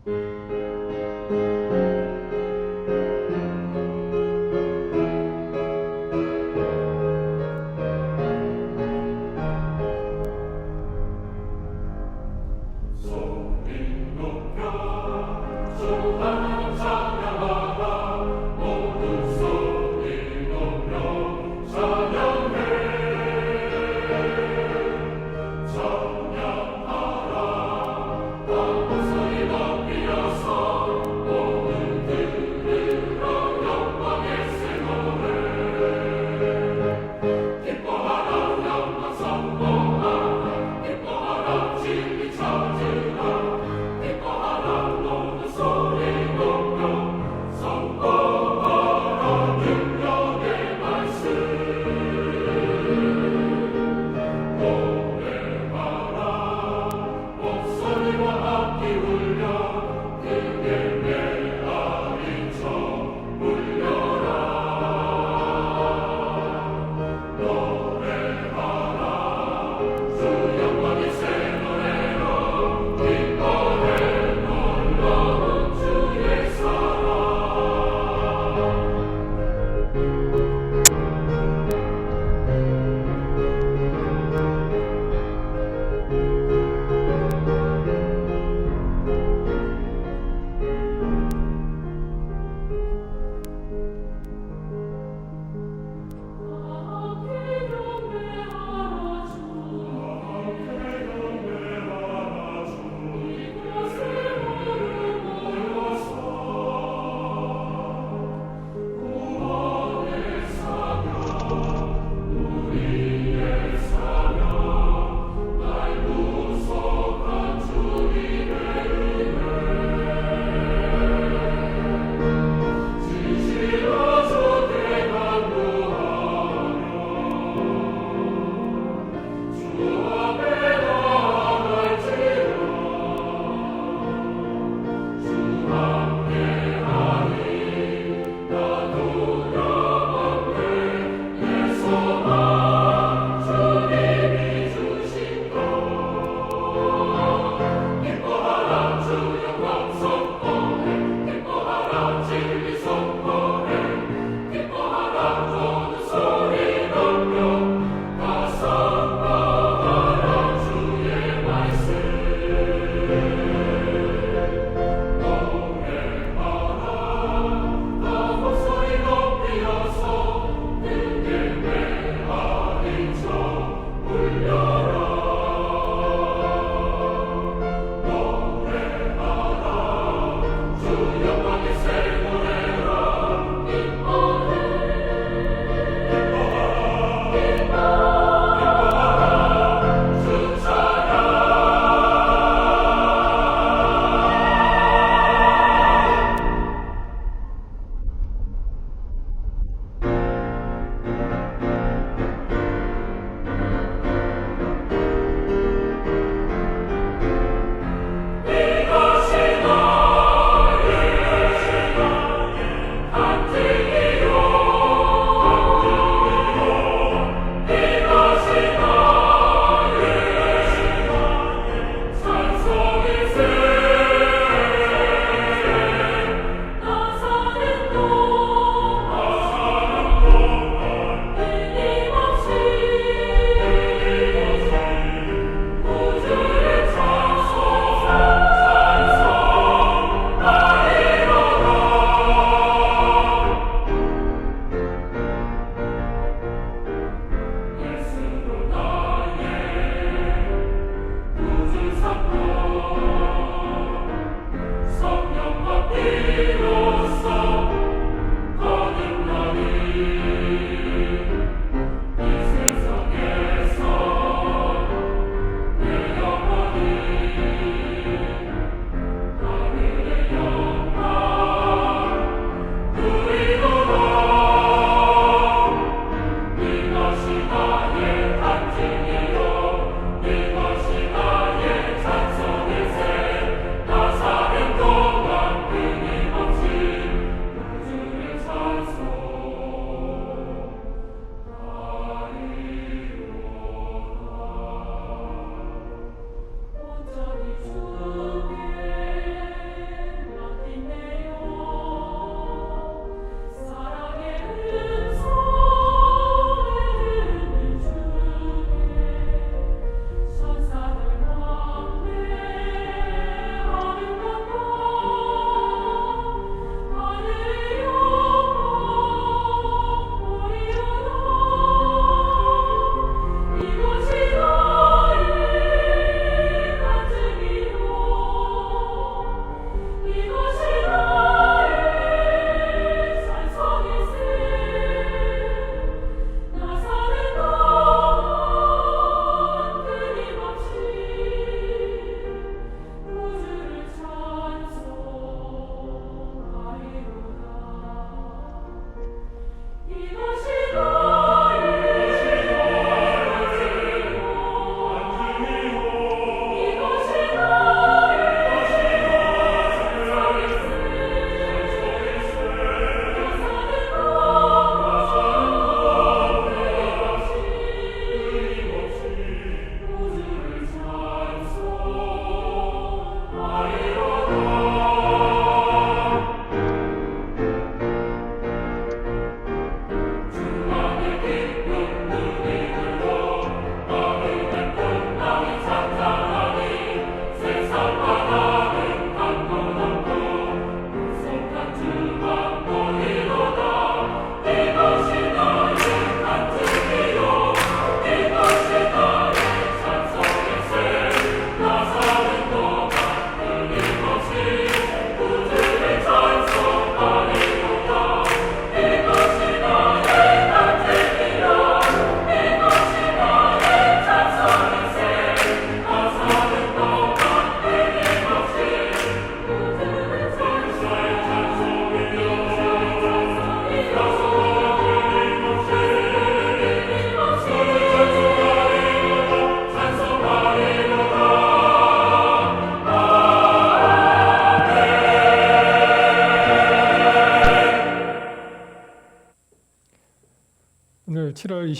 찬양하라 다 목소리 높이어서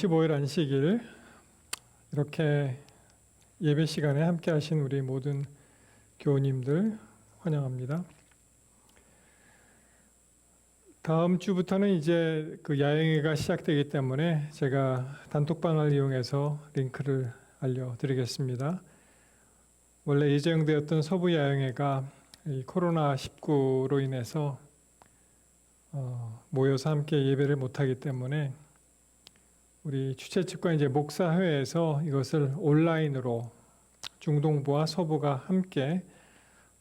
55일 안식일 이렇게 예배 시간에 함께 하신 우리 모든 교우님들 환영합니다. 다음 주부터는 이제 그 야영회가 시작되기 때문에 제가 단톡방을 이용해서 링크를 알려드리겠습니다. 원래 예정되었던 서부 야영회가 이 코로나19로 인해서 모여서 함께 예배를 못하기 때문에 우리 주최 측과 이제 목사회에서 이것을 온라인으로 중동부와 서부가 함께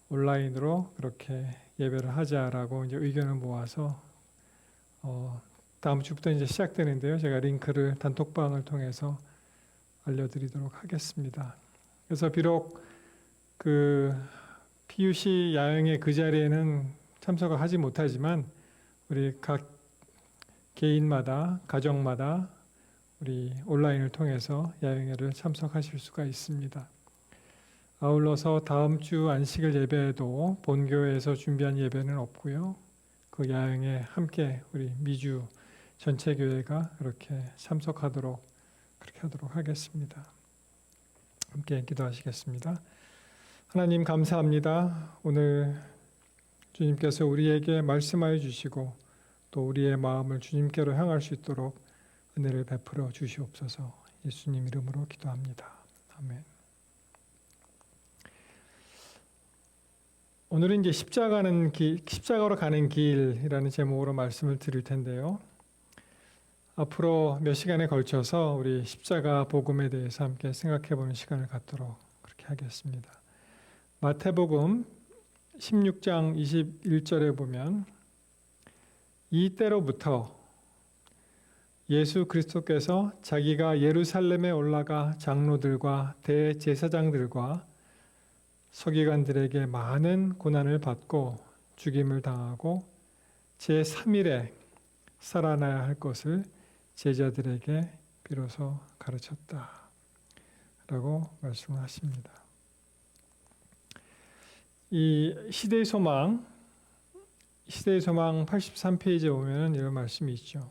온라인으로 그렇게 예배를 하자라고 이제 의견을 모아서 다음 주부터 이제 시작되는데요. 제가 링크를 단톡방을 통해서 알려드리도록 하겠습니다. 그래서 비록 그 PUC 야영회 그 자리에는 참석을 하지 못하지만 우리 각 개인마다 가정마다 우리 온라인을 통해서 야영회를 참석하실 수가 있습니다. 아울러서 다음 주 안식일 예배에도 본교회에서 준비한 예배는 없고요. 그 야영회 함께 우리 미주 전체 교회가 그렇게 참석하도록 그렇게 하도록 하겠습니다. 함께 기도하시겠습니다. 하나님 감사합니다. 오늘 주님께서 우리에게 말씀하여 주시고 또 우리의 마음을 주님께로 향할 수 있도록 은혜를 베풀어 주시옵소서. 예수님 이름으로 기도합니다. 아멘. 오늘은 이제 십자가로 가는 길이라는 제목으로 말씀을 드릴 텐데요. 앞으로 몇 시간에 걸쳐서 우리 십자가 복음에 대해서 함께 생각해 보는 시간을 갖도록 그렇게 하겠습니다. 마태복음 16장 21절에 보면 이때로부터 예수 그리스도께서 자기가 예루살렘에 올라가 장로들과 대제사장들과 서기관들에게 많은 고난을 받고 죽임을 당하고 제3일에 살아나야 할 것을 제자들에게 비로소 가르쳤다 라고 말씀을 하십니다. 이 시대의 소망 83페이지에 보면 이런 말씀이 있죠.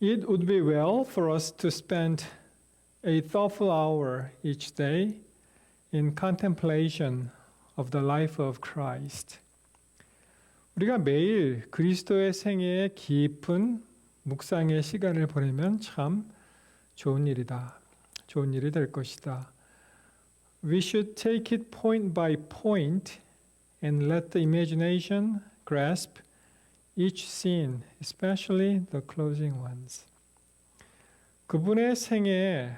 It would be well for us to spend a thoughtful hour each day in contemplation of the life of Christ. 우리가 매일 그리스도의 생애의 깊은 묵상의 시간을 보내면 참 좋은 일이다. 좋은 일이 될 것이다. We should take it point by point and let the imagination grasp each scene, especially the closing ones. 그분의 생애에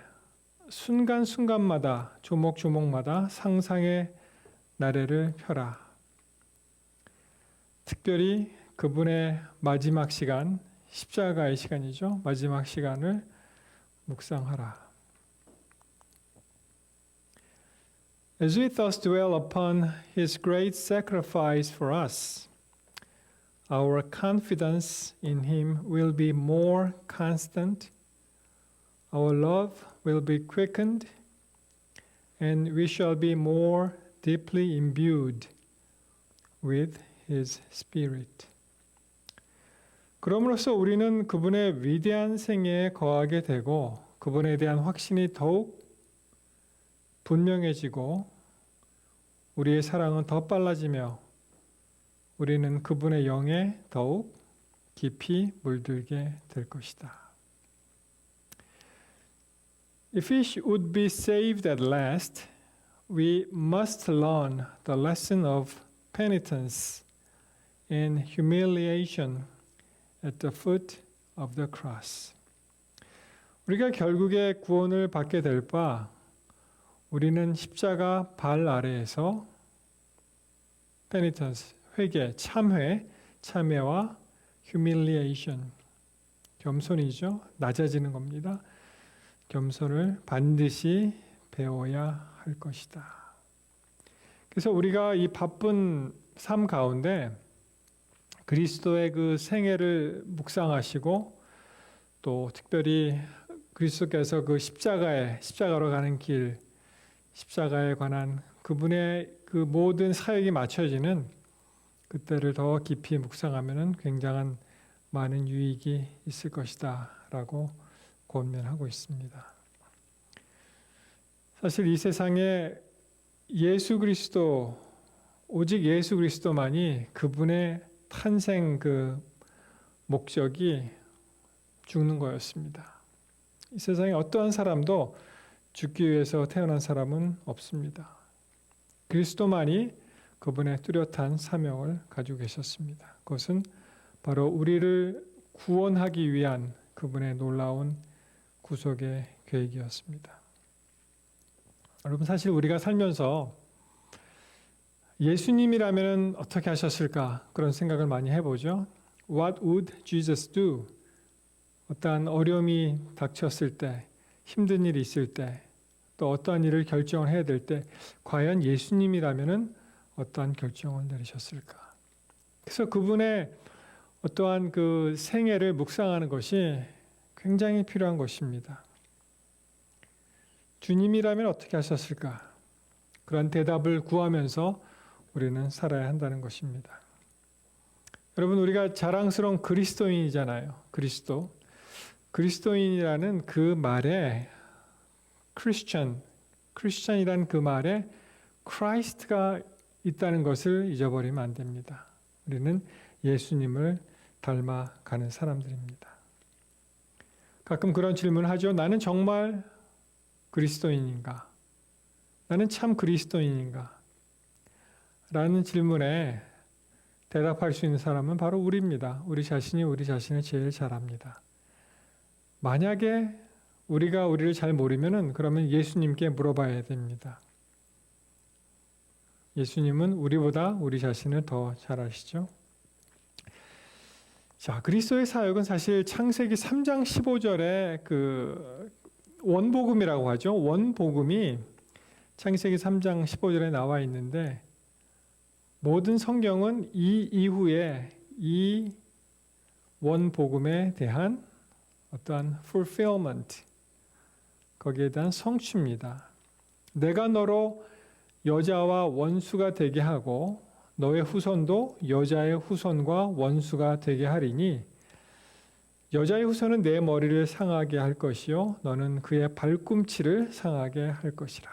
순간순간마다 조목조목마다 상상의 나래를 펴라. 특별히 그분의 마지막 시간, 십자가의 시간이죠. 마지막 시간을 묵상하라. As we thus dwell upon His great sacrifice for us, our confidence in Him will be more constant, our love will be quickened, and we shall be more deeply imbued with His Spirit. 그럼으로써 우리는 그분의 위대한 생애에 거하게 되고 그분에 대한 확신이 더욱 분명해지고 우리의 사랑은 더 빨라지며 우리는 그분의 영에 더욱 깊이 물들게 될 것이다. If we would be saved at last, we must learn the lesson of penitence and humiliation at the foot of the cross. 우리가 결국에 구원을 받게 될 바, 우리는 십자가 발 아래에서 penitence, 회개, 참회와 humiliation, 겸손이죠. 낮아지는 겁니다. 겸손을 반드시 배워야 할 것이다. 그래서 우리가 이 바쁜 삶 가운데 그리스도의 그 생애를 묵상하시고 또 특별히 그리스도께서 그 십자가로 가는 길, 십자가에 관한 그분의 그 모든 사역이 맞춰지는 그때를 더 깊이 묵상하면은 굉장한 많은 유익이 있을 것이다 라고 권면하고 있습니다. 사실 이 세상에 예수 그리스도, 오직 예수 그리스도만이 그분의 탄생 그 목적이 죽는 거였습니다. 이 세상에 어떠한 사람도 죽기 위해서 태어난 사람은 없습니다. 그리스도만이 그분의 뚜렷한 사명을 가지고 계셨습니다. 그것은 바로 우리를 구원하기 위한 그분의 놀라운 구속의 계획이었습니다. 여러분, 사실 우리가 살면서 예수님이라면 어떻게 하셨을까 그런 생각을 많이 해보죠. What would Jesus do? 어떠한 어려움이 닥쳤을 때, 힘든 일이 있을 때, 또 어떠한 일을 결정을 해야 될 때 과연 예수님이라면 어떠한 결정을 내리셨을까? 그래서 그분의 어떠한 그 생애를 묵상하는 것이 굉장히 필요한 것입니다. 주님이라면 어떻게 하셨을까? 그런 대답을 구하면서 우리는 살아야 한다는 것입니다. 여러분, 우리가 자랑스러운 그리스도인이잖아요. 그리스도인이라는 그 말에 크리스천이라는 그 말에 크라이스트가 있다는 것을 잊어버리면 안 됩니다. 우리는 예수님을 닮아가는 사람들입니다. 가끔 그런 질문을 하죠. 나는 정말 그리스도인인가? 나는 참 그리스도인인가? 라는 질문에 대답할 수 있는 사람은 바로 우리입니다. 우리 자신이 우리 자신을 제일 잘 압니다. 만약에 우리가 우리를 잘 모르면은 그러면 예수님께 물어봐야 됩니다. 예수님은 우리보다 우리 자신을 더 잘 아시죠? 자, 그리스도의 사역은 사실 창세기 3장 15절에 그 원복음이라고 하죠. 원복음이 창세기 3장 15절에 나와 있는데 모든 성경은 이 이후에 이 원복음에 대한 어떠한 fulfillment, 거기에 대한 성취입니다. 내가 너로 여자와 원수가 되게 하고 너의 후손도 여자의 후손과 원수가 되게 하리니 여자의 후손은 내 머리를 상하게 할 것이요 너는 그의 발꿈치를 상하게 할 것이라.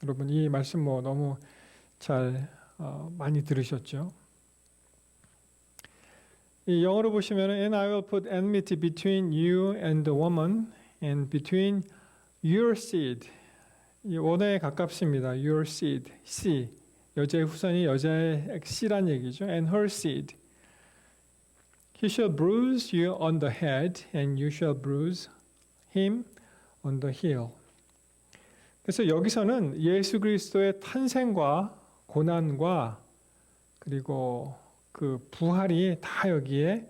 여러분, 이 말씀 너무 잘 많이 들으셨죠? 이 영어로 보시면 And I will put enmity between you and the woman and between your seed. 이 원어에 가깝습니다. Your seed, C. 여자의 후손이 여자의 씨란 얘기죠. And her seed. He shall bruise you on the head and you shall bruise him on the heel. 그래서 여기서는 예수 그리스도의 탄생과 고난과 그리고 그 부활이 다 여기에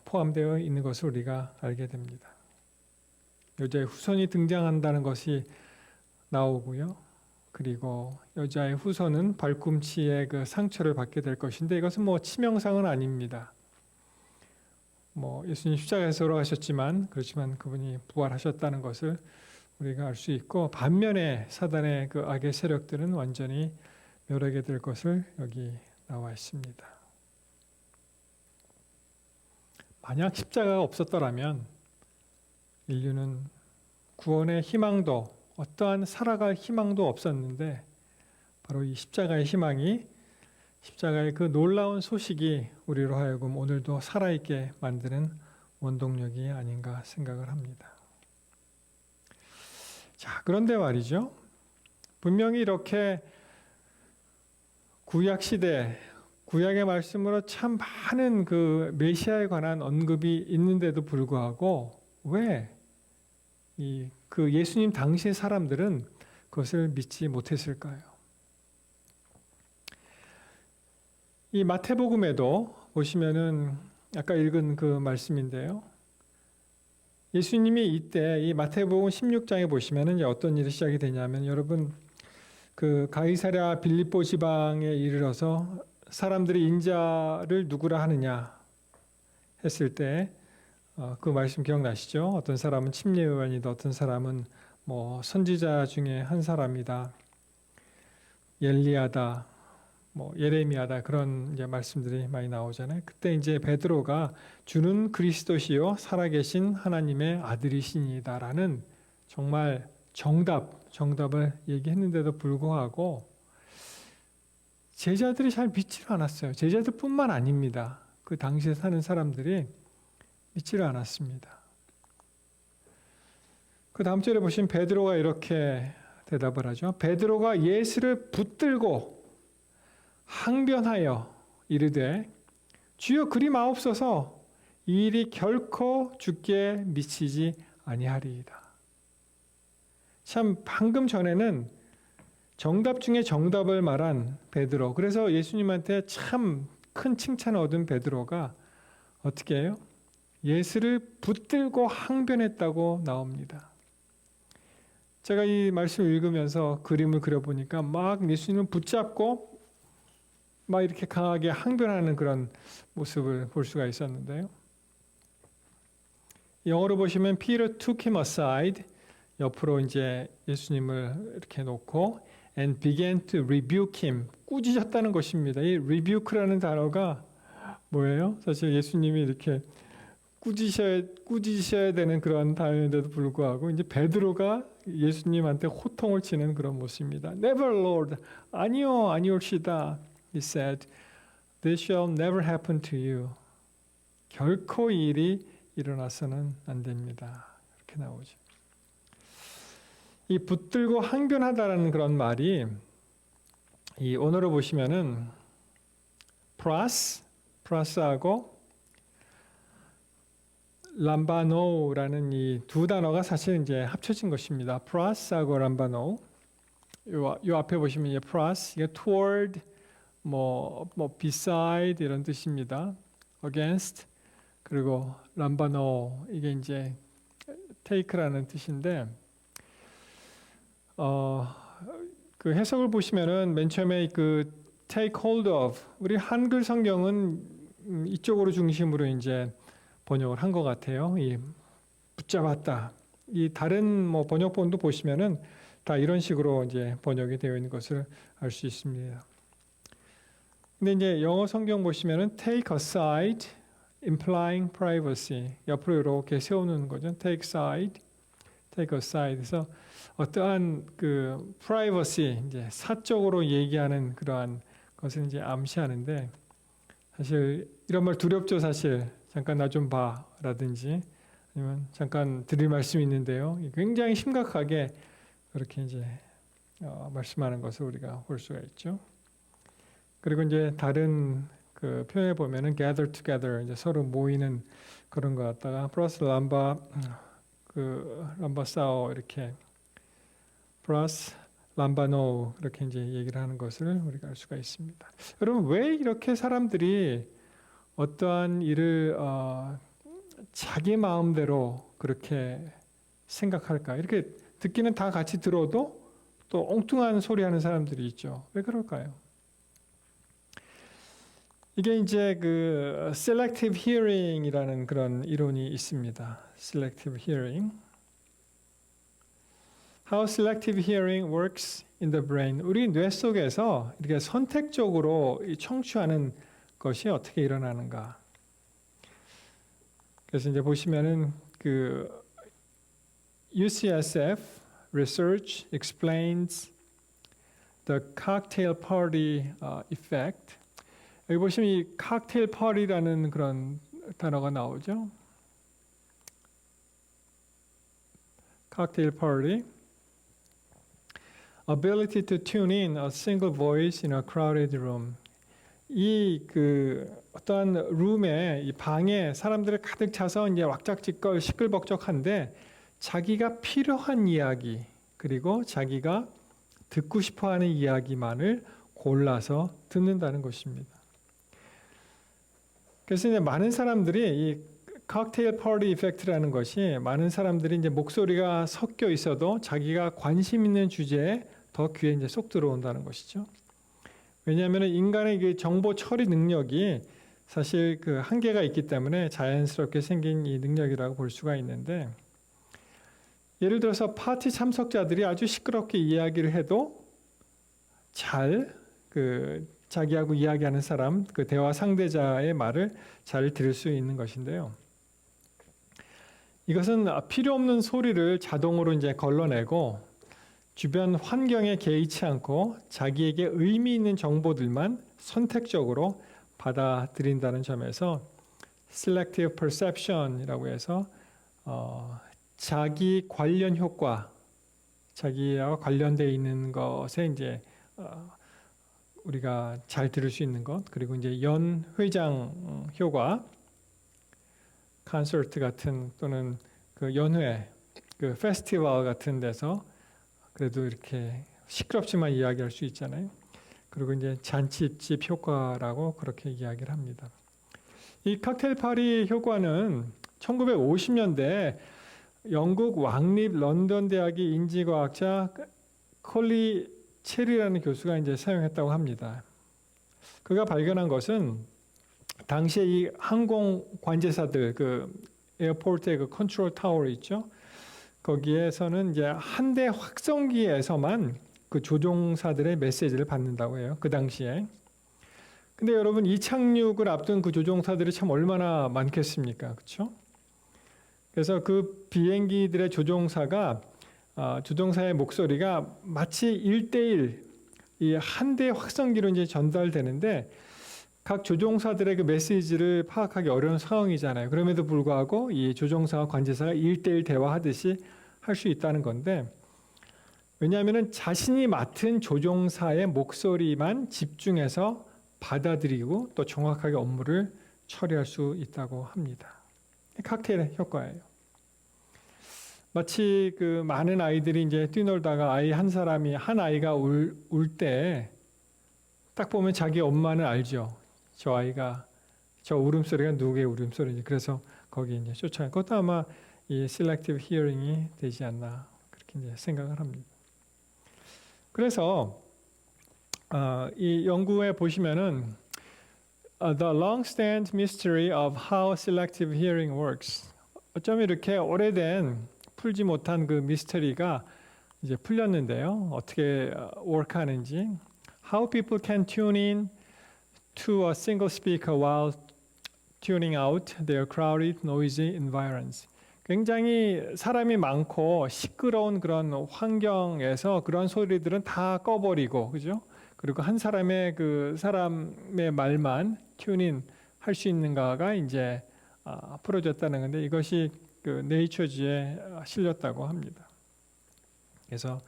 포함되어 있는 것을 우리가 알게 됩니다. 여자의 후손이 등장한다는 것이 나오고요. 그리고 여자의 후손은 발꿈치에 그 상처를 받게 될 것인데 이것은 치명상은 아닙니다. 예수님 십자가에서 돌아가셨지만 그렇지만 그분이 부활하셨다는 것을 우리가 알 수 있고 반면에 사단의 그 악의 세력들은 완전히 멸하게 될 것을 여기 나와 있습니다. 만약 십자가가 없었더라면 인류는 구원의 희망도 어떠한 살아갈 희망도 없었는데 바로 이 십자가의 희망이 십자가의 그 놀라운 소식이 우리로 하여금 오늘도 살아있게 만드는 원동력이 아닌가 생각을 합니다. 자, 그런데 말이죠. 분명히 이렇게 구약 시대, 구약의 말씀으로 참 많은 그 메시아에 관한 언급이 있는데도 불구하고 왜 그 예수님 당시의 사람들은 그것을 믿지 못했을까요? 이 마태복음에도 보시면은 아까 읽은 그 말씀인데요. 예수님이 이때 이 마태복음 16장에 보시면은 이제 어떤 일이 시작이 되냐면 여러분 그 가이사랴 빌립보 지방에 이르러서 사람들이 인자를 누구라 하느냐 했을 때 그 말씀 기억나시죠? 어떤 사람은 침례요한이다, 어떤 사람은 선지자 중에 한 사람이다, 엘리야다, 뭐 예레미야다 그런 이제 말씀들이 많이 나오잖아요. 그때 이제 베드로가 주는 그리스도시요 살아계신 하나님의 아들이시니다라는 정말 정답을 얘기했는데도 불구하고 제자들이 잘 믿지를 않았어요. 제자들뿐만 아닙니다. 그 당시에 사는 사람들이 믿지를 않았습니다. 그 다음 절에 보시면 베드로가 이렇게 대답을 하죠. 베드로가 예수를 붙들고 항변하여 이르되 주여 그리 마옵소서 이 일이 결코 주께 미치지 아니하리이다. 참 방금 전에는 정답 중에 정답을 말한 베드로, 그래서 예수님한테 참 큰 칭찬을 얻은 베드로가 어떻게 해요? 예수를 붙들고 항변했다고 나옵니다. 제가 이 말씀을 읽으면서 그림을 그려보니까 막 예수님을 붙잡고 막 이렇게 강하게 항변하는 그런 모습을 볼 수가 있었는데요. 영어로 보시면 Peter took him aside, 옆으로 이제 예수님을 이렇게 놓고 and began to rebuke him, 꾸짖었다는 것입니다. 이 rebuke라는 단어가 뭐예요? 사실 예수님이 이렇게 꾸짖으셔야 되는 그런 단어인데도 불구하고 이제 베드로가 예수님한테 호통을 치는 그런 모습입니다. Never, Lord. 아니올시다. He said, This shall never happen to you. 결코 이 일이 일어나서는 안 됩니다. 이렇게 나오죠. 이 붙들고 항변하다라는 그런 말이 이 언어로 보시면은 프라스하고 람바노라는 이 두 단어가 사실 이제 합쳐진 것입니다. 프라스하고 람바노. 요 앞에 보시면 이제 프라스, 이게 toward, 뭐 beside 이런 뜻입니다. against, 그리고 람바노 이게 이제 take라는 뜻인데, 그 해석을 보시면은 맨 처음에 그 take hold of, 우리 한글 성경은 이쪽으로 중심으로 이제 번역을 한 것 같아요. 이 붙잡았다. 이 다른 뭐 번역본도 보시면은 다 이런 식으로 이제 번역이 되어 있는 것을 알 수 있습니다. 근데 이제 영어 성경 보시면은 take aside, implying privacy. 옆으로 이렇게 세우는 거죠. take aside. 그래서 어떠한 그 privacy, 이제 사적으로 얘기하는 그러한 것을 이제 암시하는데, 사실 이런 말 두렵죠, 사실. 잠깐 나 좀 봐라든지, 아니면 잠깐 드릴 말씀이 있는데요. 굉장히 심각하게 그렇게 이제 말씀하는 것을 우리가 볼 수가 있죠. 그리고 이제 다른 그 표현에 보면은 gather together, 이제 서로 모이는 그런 것 같다가 플러스 람바사오 이렇게 플러스 람바노 이렇게 이제 얘기를 하는 것을 우리가 알 수가 있습니다. 여러분, 왜 이렇게 사람들이 어떠한 일을 자기 마음대로 그렇게 생각할까? 이렇게 듣기는 다 같이 들어도 또 엉뚱한 소리 하는 사람들이 있죠. 왜 그럴까요? 이게 이제 그 selective hearing이라는 그런 이론이 있습니다. selective hearing. How selective hearing works in the brain. 우리 뇌 속에서 이렇게 선택적으로 청취하는 것이 어떻게 일어나는가. 그래서 이제 보시면은 그 UCSF research explains the cocktail party effect. 여기 보시면 이 칵테일 파티라는 그런 단어가 나오죠. 칵테일 파티. Ability to tune in a single voice in a crowded room. 이 그 어떠한 룸에, 이 방에 사람들이 가득 차서 이제 왁작지껄 시끌벅적한데 자기가 필요한 이야기, 그리고 자기가 듣고 싶어하는 이야기만을 골라서 듣는다는 것입니다. 그래서 이제 많은 사람들이 이 칵테일 파티 이펙트라는 것이, 많은 사람들이 이제 목소리가 섞여 있어도 자기가 관심 있는 주제에 더 귀에 이제 쏙 들어온다는 것이죠. 왜냐하면 인간의 그 정보 처리 능력이 사실 그 한계가 있기 때문에 자연스럽게 생긴 이 능력이라고 볼 수가 있는데, 예를 들어서 파티 참석자들이 아주 시끄럽게 이야기를 해도 잘 그 자기하고 이야기하는 사람, 그 대화 상대자의 말을 잘 들을 수 있는 것인데요. 이것은 필요 없는 소리를 자동으로 이제 걸러내고 주변 환경에 개의치 않고 자기에게 의미 있는 정보들만 선택적으로 받아들인다는 점에서 selective perception이라고 해서 자기 관련 효과, 자기와 관련되어 있는 것에 이제 우리가 잘 들을 수 있는 것, 그리고 이제 연회장 효과, 콘서트 같은 또는 그 연회, 그 페스티벌 같은 데서 그래도 이렇게 시끄럽지만 이야기할 수 있잖아요. 그리고 이제 잔치집 효과라고 그렇게 이야기를 합니다. 이 칵테일 파리 효과는 1950년대 영국 왕립 런던 대학의 인지과학자 콜리 체리라는 교수가 이제 사용했다고 합니다. 그가 발견한 것은 당시에 이 항공 관제사들 그 에어포트의 그 컨트롤 타워 있죠. 거기에서는 이제 한 대 확성기에서만 그 조종사들의 메시지를 받는다고 해요. 그 당시에. 근데 여러분 이착륙을 앞둔 그 조종사들이 참 얼마나 많겠습니까? 그렇죠? 그래서 그 비행기들의 조종사의 목소리가 마치 1대1 이 한 대 확성기로 이제 전달되는데 각 조종사들의 그 메시지를 파악하기 어려운 상황이잖아요. 그럼에도 불구하고 이 조종사와 관제사가 1대1 대화하듯이 할 수 있다는 건데 왜냐하면 자신이 맡은 조종사의 목소리만 집중해서 받아들이고 또 정확하게 업무를 처리할 수 있다고 합니다. 칵테일 효과예요. 마치 그 많은 아이들이 이제 뛰놀다가 한 아이가 울 때 딱 보면 자기 엄마는 알죠. 저 울음소리가 누구의 울음소리인지. 그래서 거기 이제 쫓아가고 그것도 아마 이 selective hearing이 되지 않나 그렇게 이제 생각을 합니다. 그래서 이 연구에 보시면은 The long-standing mystery of how selective hearing works. 어쩜 이렇게 오래된 풀지 못한 그 미스터리가 이제 풀렸는데요. 어떻게 work하는지. How people can tune in to a single speaker while tuning out their crowded, noisy environs. 굉장히 사람이 많고 시끄러운 그런 환경에서 그런 소리들은 다 꺼버리고, 그죠? 그리고 한 사람의 말만 튜닝 할 수 있는가가 이제 풀어졌다는 건데 이것이 그 네이처지에 실렸다고 합니다. 그래서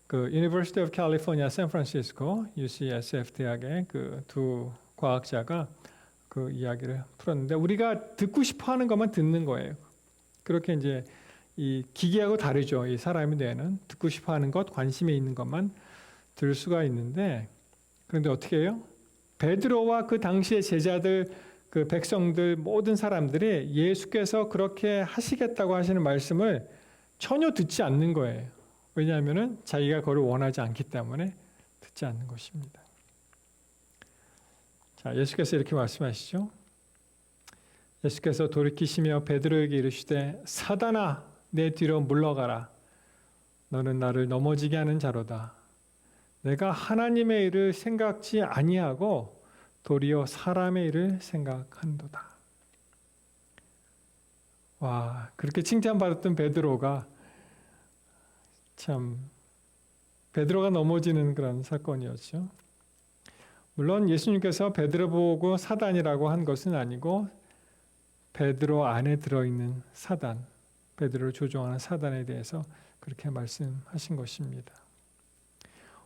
그 University of California, 샌프란시스코, UCSF 대학의 그 두 과학자가 그 이야기를 풀었는데 우리가 듣고 싶어하는 것만 듣는 거예요. 그렇게 이제 이 기계하고 다르죠. 이 사람의 뇌는 듣고 싶어하는 것, 관심에 있는 것만 들을 수가 있는데 그런데 어떻게 해요? 베드로와 그 당시의 제자들, 그 백성들 모든 사람들이 예수께서 그렇게 하시겠다고 하시는 말씀을 전혀 듣지 않는 거예요. 왜냐하면 자기가 그걸 원하지 않기 때문에 듣지 않는 것입니다. 자, 예수께서 이렇게 말씀하시죠. 예수께서 돌이키시며 베드로에게 이르시되 사단아 내 뒤로 물러가라. 너는 나를 넘어지게 하는 자로다. 내가 하나님의 일을 생각지 아니하고 도리어 사람의 일을 생각한도다. 와, 그렇게 칭찬받았던 베드로가 베드로가 넘어지는 그런 사건이었죠. 물론 예수님께서 베드로 보고 사단이라고 한 것은 아니고 베드로 안에 들어있는 사단, 베드로를 조종하는 사단에 대해서 그렇게 말씀하신 것입니다.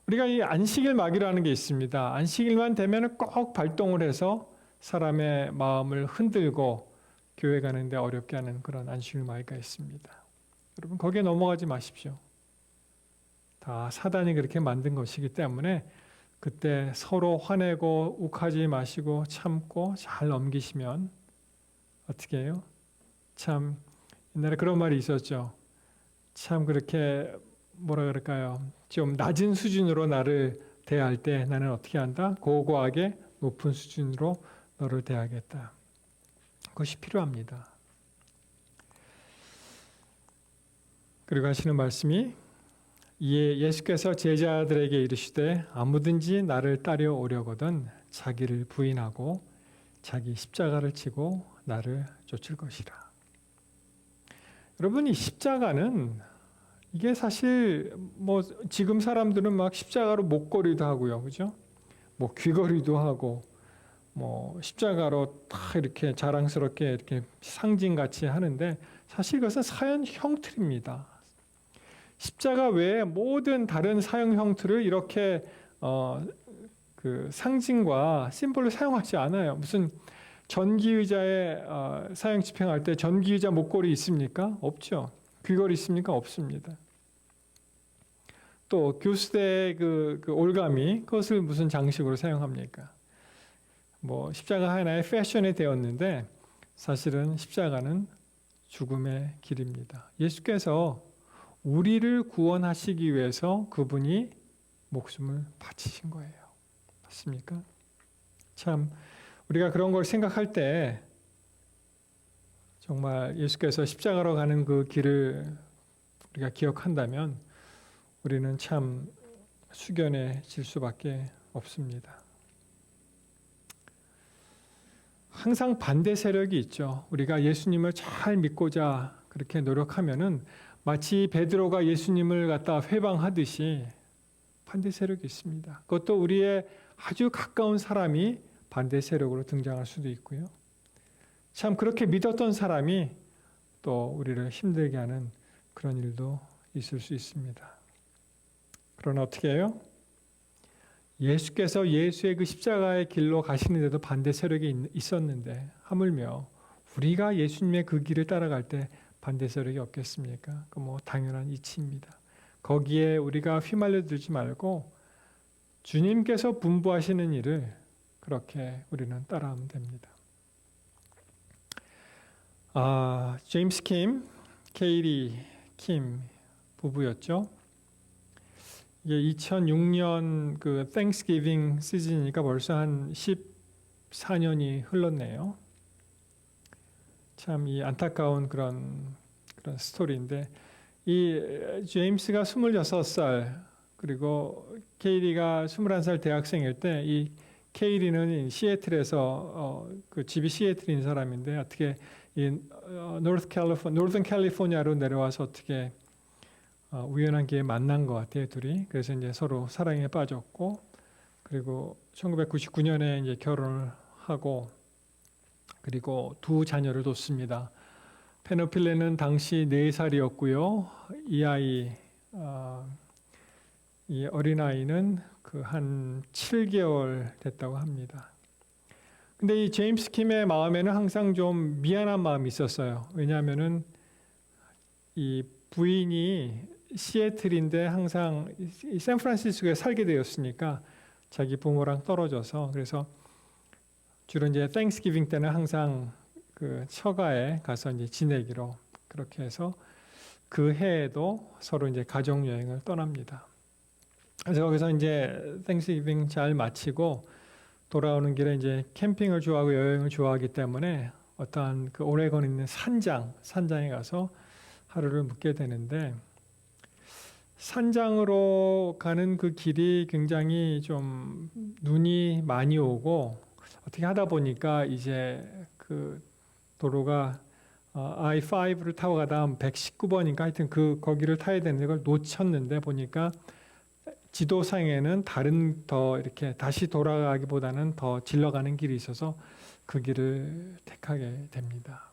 우리가 이 안식일 마귀라는 게 있습니다. 안식일만 되면 꼭 발동을 해서 사람의 마음을 흔들고 교회 가는데 어렵게 하는 그런 안식일 마귀가 있습니다. 여러분 거기에 넘어가지 마십시오. 다 사단이 그렇게 만든 것이기 때문에 그때 서로 화내고 욱하지 마시고 참고 잘 넘기시면 어떻게 해요? 참 옛날에 그런 말이 있었죠. 참 그렇게 뭐라 그럴까요? 좀 낮은 수준으로 나를 대할 때 나는 어떻게 한다? 고고하게 높은 수준으로 너를 대하겠다. 그것이 필요합니다. 그리고 하시는 말씀이 이에 예수께서 제자들에게 이르시되 아무든지 나를 따려 오려거든 자기를 부인하고 자기 십자가를 지고 나를 쫓을 것이라. 여러분, 이 십자가는 이게 사실 뭐 지금 사람들은 막 십자가로 목걸이도 하고요, 그죠? 뭐 귀걸이도 하고 뭐 십자가로 다 이렇게 자랑스럽게 이렇게 상징같이 하는데 사실 그것은 사형 형틀입니다. 십자가 외에 모든 다른 사형 형틀을 이렇게 그 상징과 심볼로 사용하지 않아요. 무슨 전기의자에 사형 집행할 때 전기의자 목걸이 있습니까? 없죠. 귀걸이 있습니까? 없습니다. 또 교수대 그 올가미, 그것을 무슨 장식으로 사용합니까? 뭐 십자가 하나의 패션이 되었는데 사실은 십자가는 죽음의 길입니다. 예수께서 우리를 구원하시기 위해서 그분이 목숨을 바치신 거예요. 맞습니까? 참 우리가 그런 걸 생각할 때 정말 예수께서 십자가로 가는 그 길을 우리가 기억한다면 우리는 참 숙연해질 수밖에 없습니다. 항상 반대 세력이 있죠. 우리가 예수님을 잘 믿고자 그렇게 노력하면은 마치 베드로가 예수님을 갖다 회방하듯이 반대 세력이 있습니다. 그것도 우리의 아주 가까운 사람이 반대 세력으로 등장할 수도 있고요. 참 그렇게 믿었던 사람이 또 우리를 힘들게 하는 그런 일도 있을 수 있습니다. 그러나 어떻게 해요? 예수께서 예수의 그 십자가의 길로 가시는데도 반대 세력이 있었는데 하물며 우리가 예수님의 그 길을 따라갈 때 반대 세력이 없겠습니까? 그 뭐 당연한 이치입니다. 거기에 우리가 휘말려 들지 말고 주님께서 분부하시는 일을 그렇게 우리는 따라하면 됩니다. 제임스 킴, 케이리 킴 부부였죠. 이게 2006년 그 땡스기빙 시즌이니까 벌써 한 14년이 흘렀네요. 참 이 안타까운 그런 스토리인데 이 제임스가 26살 그리고 케이리가 21살 대학생일 때 이 케이리는 시애틀에서 그 집이 시애틀인 사람인데 어떻게 이 노던 캘리포니아로 내려와서 어떻게 우연한 기회에 만난 것 같아요, 둘이. 그래서 이제 서로 사랑에 빠졌고, 그리고 1999년에 이제 결혼을 하고, 그리고 두 자녀를 뒀습니다. 페노필레는 당시 4살이었고요. 이 어린아이는 그 한 7개월 됐다고 합니다. 근데 이 제임스 킴의 마음에는 항상 좀 미안한 마음이 있었어요. 왜냐하면은 이 부인이 시애틀인데 항상 이 샌프란시스코에 살게 되었으니까 자기 부모랑 떨어져서 그래서 주로 이제 땡스기빙 때는 항상 그 처가에 가서 이제 지내기로 그렇게 해서 그 해에도 서로 이제 가족 여행을 떠납니다. 그래서 거기서 이제 땡스기빙 잘 마치고 돌아오는 길에 이제 캠핑을 좋아하고 여행을 좋아하기 때문에 어떠한 그 오레곤에 있는 산장에 가서 하루를 묵게 되는데 산장으로 가는 그 길이 굉장히 좀 눈이 많이 오고 어떻게 하다 보니까 이제 그 도로가 I-5를 타고 가다 119번인가 하여튼 거기를 타야 되는데 그걸 놓쳤는데 보니까 지도상에는 더 이렇게 다시 돌아가기보다는 더 질러가는 길이 있어서 그 길을 택하게 됩니다.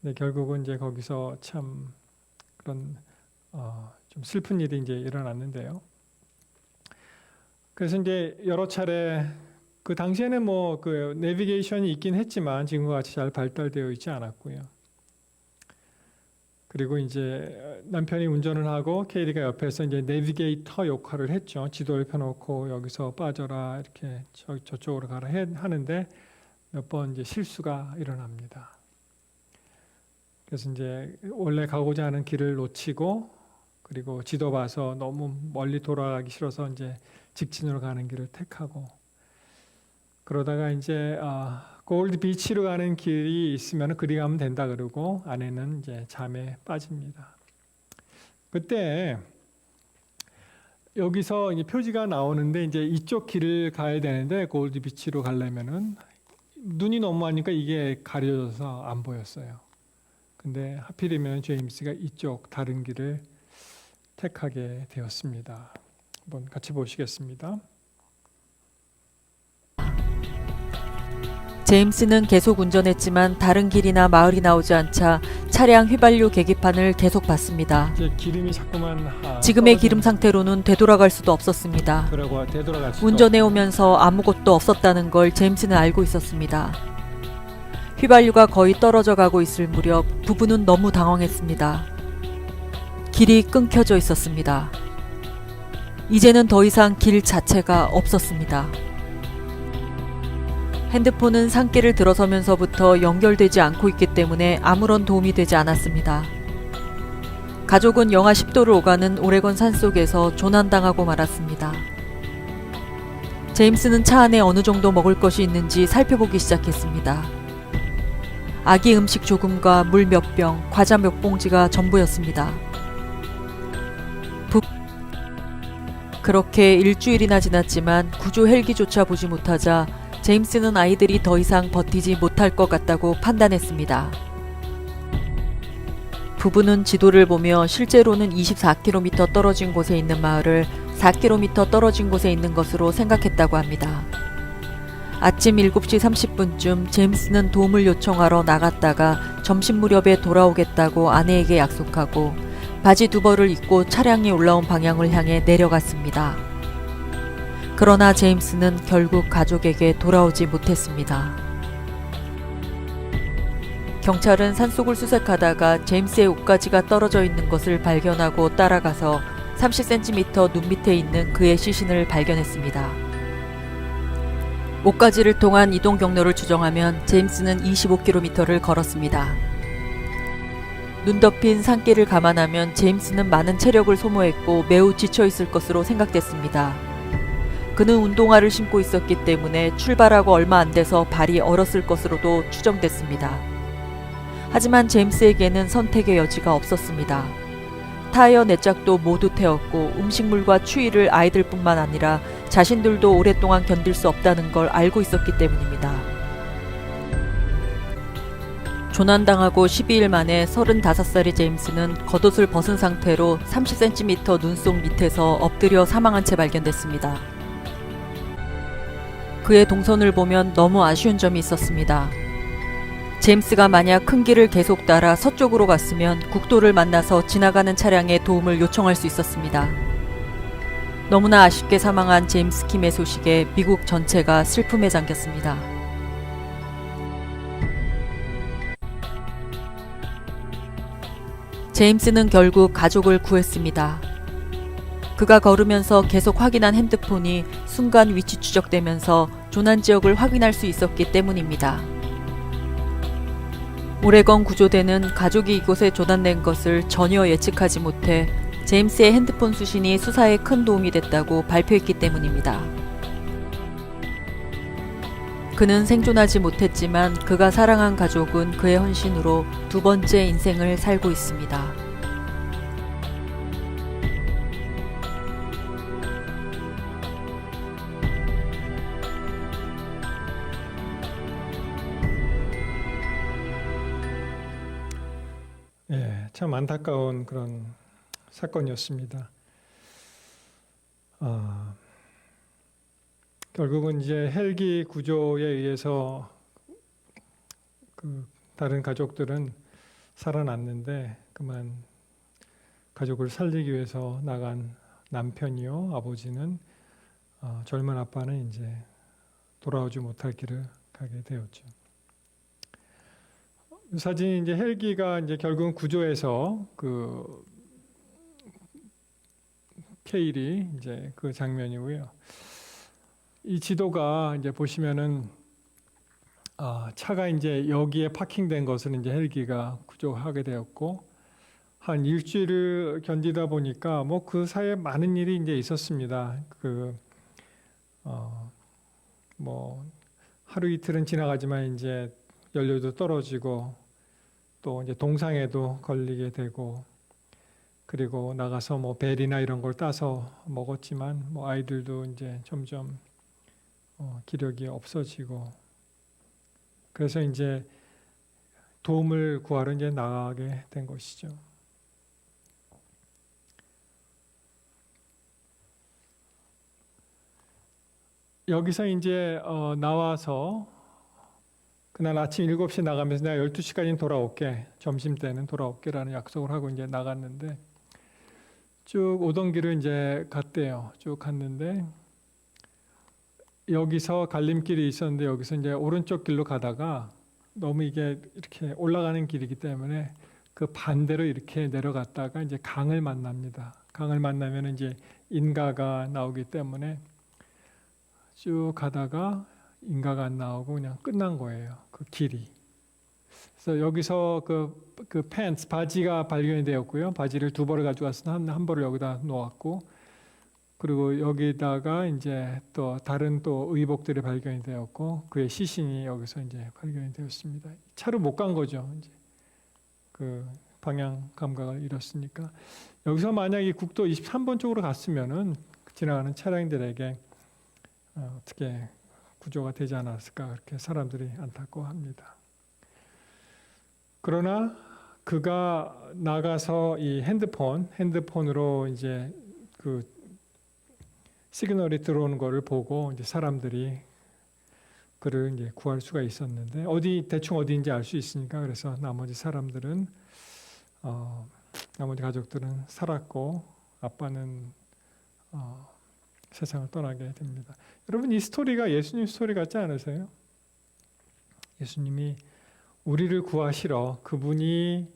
근데 결국은 이제 거기서 참 그런 좀 슬픈 일이 이제 일어났는데요. 그래서 이제 여러 차례 그 당시에는 뭐 그 내비게이션이 있긴 했지만 지금과 같이 잘 발달되어 있지 않았고요. 그리고 이제 남편이 운전을 하고 케이리가 옆에서 이제 내비게이터 역할을 했죠. 지도를 펴놓고 여기서 빠져라 이렇게 저쪽으로 가라 하는데 몇 번 이제 실수가 일어납니다. 그래서 이제 원래 가고자 하는 길을 놓치고 그리고 지도 봐서 너무 멀리 돌아가기 싫어서 이제 직진으로 가는 길을 택하고 그러다가 이제 골드 비치로 가는 길이 있으면 그리 가면 된다 그러고 아내는 이제 잠에 빠집니다. 그때 여기서 이제 표지가 나오는데 이제 이쪽 길을 가야 되는데 골드 비치로 가려면은 눈이 너무 많으니까 이게 가려져서 안 보였어요. 근데 하필이면 제임스가 이쪽 다른 길을 택하게 되었습니다. 한번 같이 보시겠습니다. 제임스는 계속 운전했지만 다른 길이나 마을이 나오지 않자 차량 휘발유 계기판을 계속 봤습니다. 이제 기름이 자꾸만 지금의 기름 상태로는 되돌아갈 수도 없었습니다. 되돌아갈 수도 운전해 오면서 아무것도 없었다는 걸 제임스는 알고 있었습니다. 휘발유가 거의 떨어져 가고 있을 무렵 부부는 너무 당황했습니다. 길이 끊겨져 있었습니다. 이제는 더 이상 길 자체가 없었습니다. 핸드폰은 산길을 들어서면서부터 연결되지 않고 있기 때문에 아무런 도움이 되지 않았습니다. 가족은 영하 10도를 오가는 오레곤 산속에서 조난당하고 말았습니다. 제임스는 차 안에 어느 정도 먹을 것이 있는지 살펴보기 시작했습니다. 아기 음식 조금과 물 몇 병, 과자 몇 봉지가 전부였습니다. 그렇게 일주일이나 지났지만 구조 헬기조차 보지 못하자 제임스는 아이들이 더 이상 버티지 못할 것 같다고 판단했습니다. 부부는 지도를 보며 실제로는 24km 떨어진 곳에 있는 마을을 4km 떨어진 곳에 있는 것으로 생각했다고 합니다. 아침 7시 30분쯤 제임스는 도움을 요청하러 나갔다가 점심 무렵에 돌아오겠다고 아내에게 약속하고 바지 두 벌을 입고 차량이 올라온 방향을 향해 내려갔습니다. 그러나 제임스는 결국 가족에게 돌아오지 못했습니다. 경찰은 산속을 수색하다가 제임스의 옷가지가 떨어져 있는 것을 발견하고 따라가서 30cm 눈 밑에 있는 그의 시신을 발견했습니다. 옷가지를 통한 이동 경로를 추정하면 제임스는 25km를 걸었습니다. 눈 덮인 산길을 감안하면 제임스는 많은 체력을 소모했고 매우 지쳐 있을 것으로 생각됐습니다. 그는 운동화를 신고 있었기 때문에 출발하고 얼마 안 돼서 발이 얼었을 것으로도 추정됐습니다. 하지만 제임스에게는 선택의 여지가 없었습니다. 타이어 네 짝도 모두 태웠고 음식물과 추위를 아이들뿐만 아니라 자신들도 오랫동안 견딜 수 없다는 걸 알고 있었기 때문입니다. 조난당하고 12일 만에 35살의 제임스는 겉옷을 벗은 상태로 30cm 눈속 밑에서 엎드려 사망한 채 발견됐습니다. 그의 동선을 보면 너무 아쉬운 점이 있었습니다. 제임스가 만약 큰 길을 계속 따라 서쪽으로 갔으면 국도를 만나서 지나가는 차량에 도움을 요청할 수 있었습니다. 너무나 아쉽게 사망한 제임스 킴의 소식에 미국 전체가 슬픔에 잠겼습니다. 제임스는 결국 가족을 구했습니다. 그가 걸으면서 계속 확인한 핸드폰이 순간 위치 추적되면서 조난 지역을 확인할 수 있었기 때문입니다. 오레건 구조대는 가족이 이곳에 조난된 것을 전혀 예측하지 못해 제임스의 핸드폰 수신이 수사에 큰 도움이 됐다고 발표했기 때문입니다. 그는 생존하지 못했지만 그가 사랑한 가족은 그의 헌신으로 두 번째 인생을 살고 있습니다. 예, 참 안타까운 그런 사건이었습니다. 결국은 이제 헬기 구조에 의해서 그 다른 가족들은 살아났는데 그만 가족을 살리기 위해서 나간 남편이요 아버지는 젊은 아빠는 이제 돌아오지 못할 길을 가게 되었죠. 이 사진이 이제 헬기가 이제 결국은 구조해서 그 케일이 이제 그 장면이고요. 이 지도가 이제 보시면은 차가 이제 여기에 파킹된 것을 이제 헬기가 구조하게 되었고 한 일주일을 견디다 보니까 뭐 그 사이에 많은 일이 이제 있었습니다. 뭐 하루 이틀은 지나가지만 이제 연료도 떨어지고 또 이제 동상에도 걸리게 되고 그리고 나가서 뭐 벨이나 이런 걸 따서 먹었지만 뭐 아이들도 이제 점점 기력이 없어지고 그래서 이제 도움을 구하러 이제 나가게 된 것이죠. 여기서 이제 나와서 그날 아침 7시에 나가면서 내가 12시까지는 돌아올게, 점심 때는 돌아올게라는 약속을 하고 이제 나갔는데 쭉 오던 길을 이제 갔대요. 쭉 갔는데 여기서 갈림길이 있었는데 여기서 이제 오른쪽 길로 가다가 너무 이게 이렇게 올라가는 길이기 때문에 그 반대로 이렇게 내려갔다가 이제 강을 만납니다. 강을 만나면 이제 인가가 나오기 때문에 쭉 가다가 인가가 안 나오고 그냥 끝난 거예요. 그 길이. 그래서 여기서 그 팬츠 바지가 발견이 되었고요. 바지를 2벌을 가져가서 한 벌을 여기다 놓았고, 그리고 여기다가 이제 또 다른 또 의복들이 발견이 되었고, 그의 시신이 여기서 이제 발견이 되었습니다. 차로 못 간 거죠. 이제 그 방향 감각을 잃었으니까. 여기서 만약 이 국도 23번 쪽으로 갔으면은 지나가는 차량들에게 어떻게 구조가 되지 않았을까 그렇게 사람들이 안타까워합니다. 그러나 그가 나가서 이 핸드폰으로 이제 그 시그널이 들어오는 것을 보고 이제 사람들이 그를 이제 구할 수가 있었는데 대충 어디인지 알 수 있으니까 그래서 나머지 사람들은 나머지 가족들은 살았고 아빠는 세상을 떠나게 됩니다. 여러분 이 스토리가 예수님 스토리 같지 않으세요? 예수님이 우리를 구하시러 그분이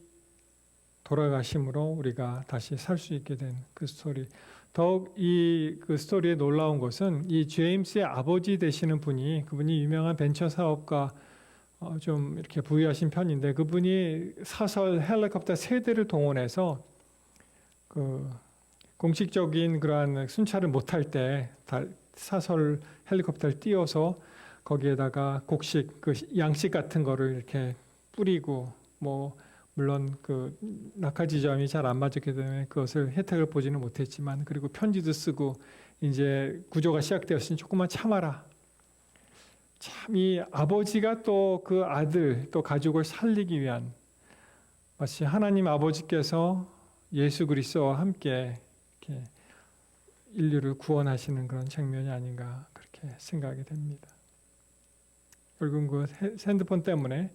돌아가심으로 우리가 다시 살 수 있게 된 그 스토리. 더욱 그 스토리의 놀라운 것은 이 제임스의 아버지 되시는 분이 그분이 유명한 벤처 사업가 좀 이렇게 부유하신 편인데 그분이 사설 헬리콥터 3대를 동원해서 그 공식적인 그러한 순찰을 못할 때 사설 헬리콥터를 띄워서 거기에다가 곡식, 그 양식 같은 거를 이렇게 뿌리고 뭐 물론 그 낙하 지점이 잘 안 맞았기 때문에 그것을 혜택을 보지는 못했지만 그리고 편지도 쓰고 이제 구조가 시작되었으니 조금만 참아라. 참 이 아버지가 또 그 아들 또 가족을 살리기 위한 마치 하나님 아버지께서 예수 그리스도와 함께 이렇게 인류를 구원하시는 그런 장면이 아닌가 그렇게 생각이 됩니다. 결국 그 핸드폰 때문에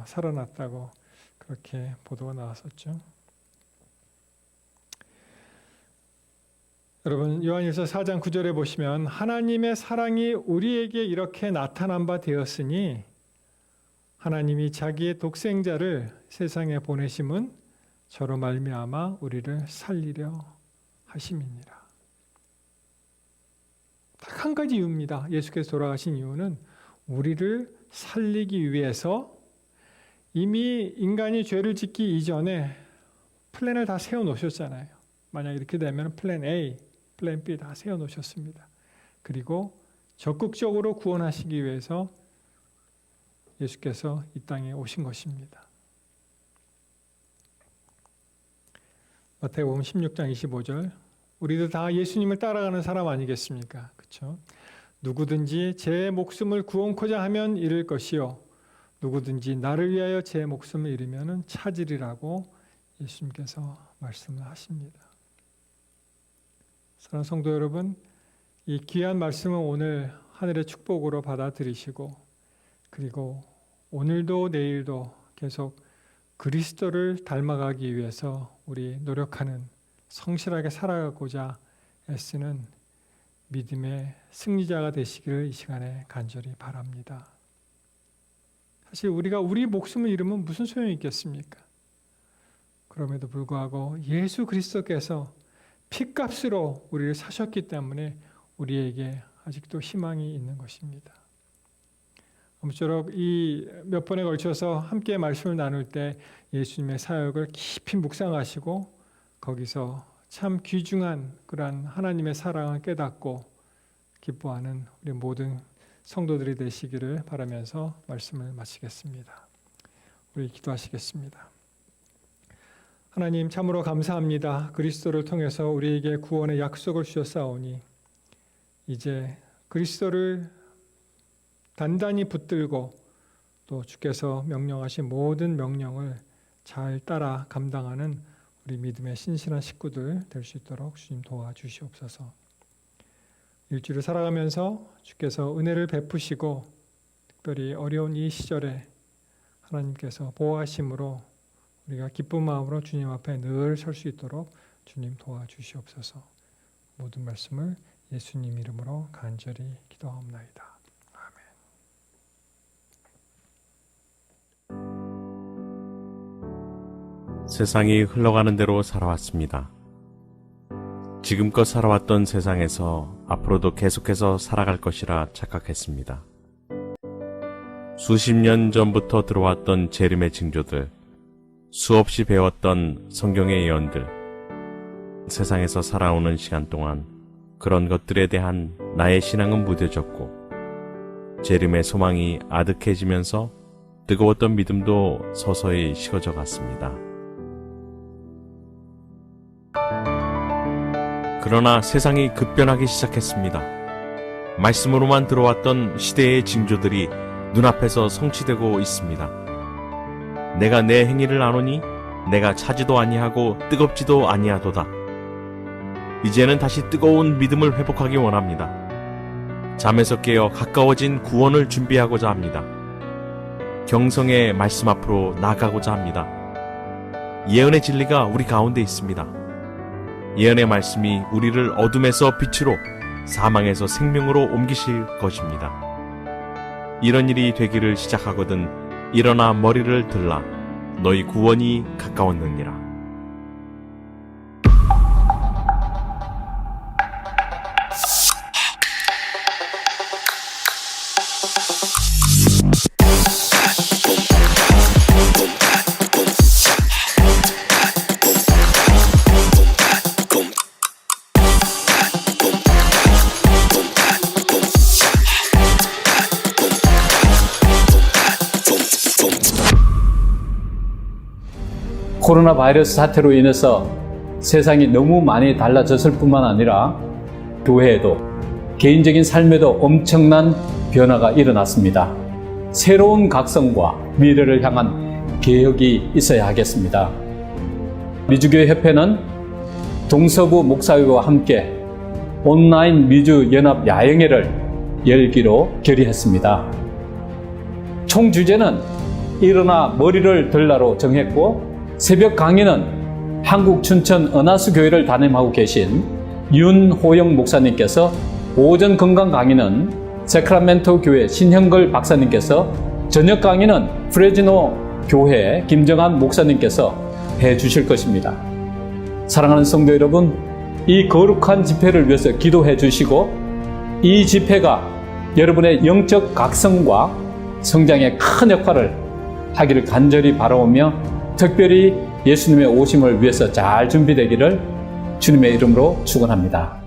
살아났다고 그렇게 보도가 나왔었죠. 여러분 요한일서 4장 9절에 보시면 하나님의 사랑이 우리에게 이렇게 나타난 바 되었으니 하나님이 자기의 독생자를 세상에 보내심은 저로 말미암아 우리를 살리려 하심이니라. 딱 한 가지 이유입니다. 예수께서 돌아가신 이유는 우리를 살리기 위해서 이미 인간이 죄를 짓기 이전에 플랜을 다 세워놓으셨잖아요. 만약 이렇게 되면 플랜 A, 플랜 B 다 세워놓으셨습니다. 그리고 적극적으로 구원하시기 위해서 예수께서 이 땅에 오신 것입니다. 마태복음 16장 25절 우리도 다 예수님을 따라가는 사람 아니겠습니까? 그렇죠? 누구든지 제 목숨을 구원코자 하면 잃을 것이요 누구든지 나를 위하여 제 목숨을 잃으면 찾으리라고 예수님께서 말씀을 하십니다. 사랑하는 성도 여러분, 이 귀한 말씀은 오늘 하늘의 축복으로 받아들이시고 그리고 오늘도 내일도 계속 그리스도를 닮아가기 위해서 우리 노력하는 성실하게 살아가고자 애쓰는 믿음의 승리자가 되시기를 이 시간에 간절히 바랍니다. 사실 우리가 우리 목숨을 잃으면 무슨 소용이 있겠습니까? 그럼에도 불구하고 예수 그리스도께서 피값으로 우리를 사셨기 때문에 우리에게 아직도 희망이 있는 것입니다. 아무쪼록 이 몇 번에 걸쳐서 함께 말씀을 나눌 때 예수님의 사역을 깊이 묵상하시고 거기서 참 귀중한 그러한 하나님의 사랑을 깨닫고 기뻐하는 우리 모든 성도들이 되시기를 바라면서 말씀을 마치겠습니다. 우리 기도하시겠습니다. 하나님 참으로 감사합니다. 그리스도를 통해서 우리에게 구원의 약속을 주셨사오니 이제 그리스도를 단단히 붙들고 또 주께서 명령하신 모든 명령을 잘 따라 감당하는 우리 믿음의 신실한 식구들 될 수 있도록 주님 도와주시옵소서. 일주일을 살아가면서 주께서 은혜를 베푸시고 특별히 어려운 이 시절에 하나님께서 보호하심으로 우리가 기쁜 마음으로 주님 앞에 늘 설 수 있도록 주님 도와주시옵소서. 모든 말씀을 예수님 이름으로 간절히 기도하옵나이다. 세상이 흘러가는 대로 살아왔습니다. 지금껏 살아왔던 세상에서 앞으로도 계속해서 살아갈 것이라 착각했습니다. 수십 년 전부터 들어왔던 재림의 징조들, 수없이 배웠던 성경의 예언들, 세상에서 살아오는 시간 동안 그런 것들에 대한 나의 신앙은 무뎌졌고 재림의 소망이 아득해지면서 뜨거웠던 믿음도 서서히 식어져 갔습니다. 그러나 세상이 급변하기 시작했습니다. 말씀으로만 들어왔던 시대의 징조들이 눈앞에서 성취되고 있습니다. 내가 내 행위를 아노니 내가 차지도 아니하고 뜨겁지도 아니하도다. 이제는 다시 뜨거운 믿음을 회복하기 원합니다. 잠에서 깨어 가까워진 구원을 준비하고자 합니다. 경성의 말씀 앞으로 나아가고자 합니다. 예언의 진리가 우리 가운데 있습니다. 예언의 말씀이 우리를 어둠에서 빛으로, 사망에서 생명으로 옮기실 것입니다. 이런 일이 되기를 시작하거든 일어나 머리를 들라. 너희 구원이 가까웠느니라. 코로나 바이러스 사태로 인해서 세상이 너무 많이 달라졌을 뿐만 아니라 교회에도 개인적인 삶에도 엄청난 변화가 일어났습니다. 새로운 각성과 미래를 향한 개혁이 있어야 하겠습니다. 미주교회 협회는 동서부 목사회와 함께 온라인 미주 연합 야영회를 열기로 결의했습니다. 총 주제는 일어나 머리를 들라로 정했고 새벽 강의는 한국 춘천 은하수 교회를 담임하고 계신 윤호영 목사님께서, 오전 건강 강의는 세크라멘토 교회 신형걸 박사님께서, 저녁 강의는 프레지노 교회 김정한 목사님께서 해주실 것입니다. 사랑하는 성도 여러분, 이 거룩한 집회를 위해서 기도해 주시고 이 집회가 여러분의 영적 각성과 성장에 큰 역할을 하기를 간절히 바라오며 특별히 예수님의 오심을 위해서 잘 준비되기를 주님의 이름으로 축원합니다.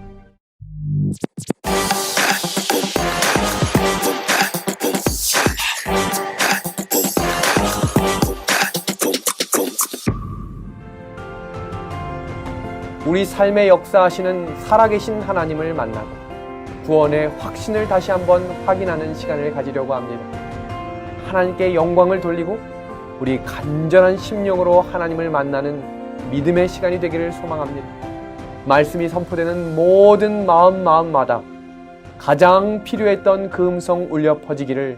우리 삶의 역사하시는 살아계신 하나님을 만나고 구원의 확신을 다시 한번 확인하는 시간을 가지려고 합니다. 하나님께 영광을 돌리고 우리 간절한 심령으로 하나님을 만나는 믿음의 시간이 되기를 소망합니다. 말씀이 선포되는 모든 마음마다 가장 필요했던 그 음성 울려 퍼지기를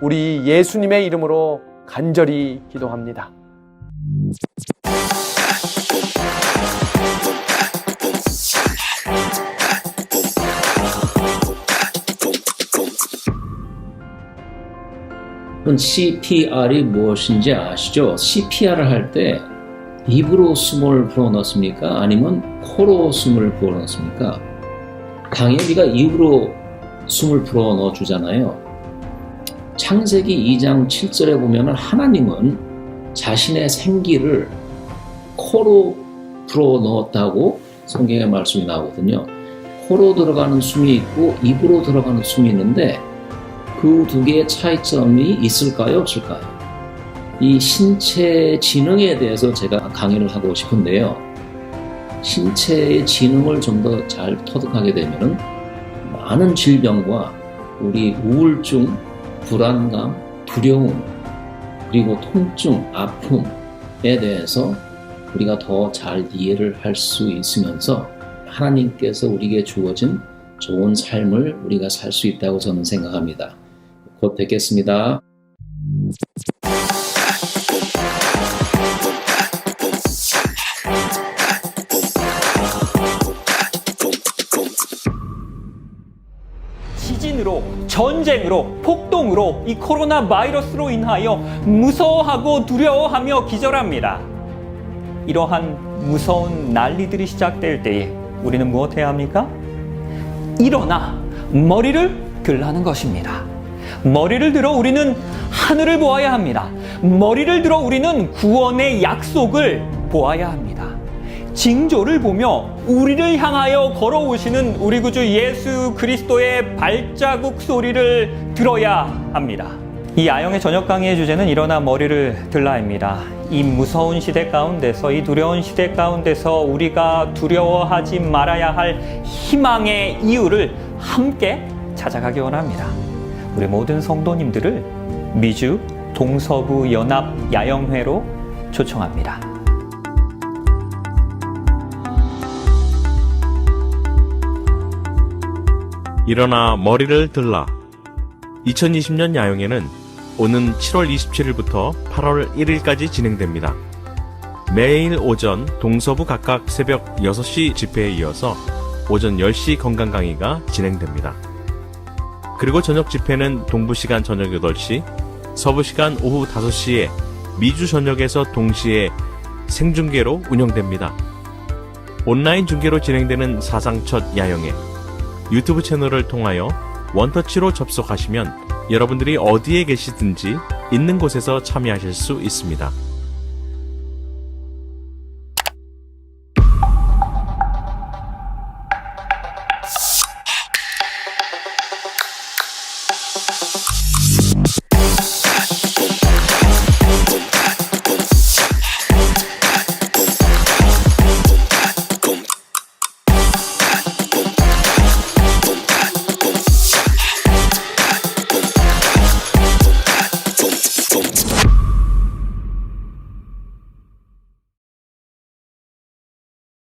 우리 예수님의 이름으로 간절히 기도합니다. CPR이 무엇인지 아시죠? CPR을 할 때 입으로 숨을 불어넣습니까? 아니면 코로 숨을 불어넣습니까? 당연히 우리가 입으로 숨을 불어넣어 주잖아요. 창세기 2장 7절에 보면 하나님은 자신의 생기를 코로 불어넣었다고 성경에 말씀이 나오거든요. 코로 들어가는 숨이 있고 입으로 들어가는 숨이 있는데 그 두 개의 차이점이 있을까요? 없을까요? 이 신체 지능에 대해서 제가 강의를 하고 싶은데요. 신체의 지능을 좀 더 잘 터득하게 되면은 많은 질병과 우리 우울증, 불안감, 두려움, 그리고 통증, 아픔에 대해서 우리가 더 잘 이해를 할 수 있으면서 하나님께서 우리에게 주어진 좋은 삶을 우리가 살 수 있다고 저는 생각합니다. 곧 뵙겠습니다. 지진으로, 전쟁으로, 폭동으로, 이 코로나 바이러스로 인하여 무서워하고 두려워하며 기절합니다. 이러한 무서운 난리들이 시작될 때에 우리는 무엇해야 합니까? 일어나 머리를 들라는 것입니다. 머리를 들어 우리는 하늘을 보아야 합니다. 머리를 들어 우리는 구원의 약속을 보아야 합니다. 징조를 보며 우리를 향하여 걸어오시는 우리 구주 예수 그리스도의 발자국 소리를 들어야 합니다. 이 아영의 저녁 강의의 주제는 일어나 머리를 들라입니다. 이 무서운 시대 가운데서, 이 두려운 시대 가운데서 우리가 두려워하지 말아야 할 희망의 이유를 함께 찾아가기 원합니다. 우리 모든 성도님들을 미주 동서부 연합 야영회로 초청합니다. 일어나 머리를 들라. 2020년 야영회는 오는 7월 27일부터 8월 1일까지 진행됩니다. 매일 오전 동서부 각각 새벽 6시 집회에 이어서 오전 10시 건강 강의가 진행됩니다. 그리고 저녁 집회는 동부시간 저녁 8시, 서부시간 오후 5시에 미주 전역에서 동시에 생중계로 운영됩니다. 온라인 중계로 진행되는 사상 첫 야영회, 유튜브 채널을 통하여 원터치로 접속하시면 여러분들이 어디에 계시든지 있는 곳에서 참여하실 수 있습니다.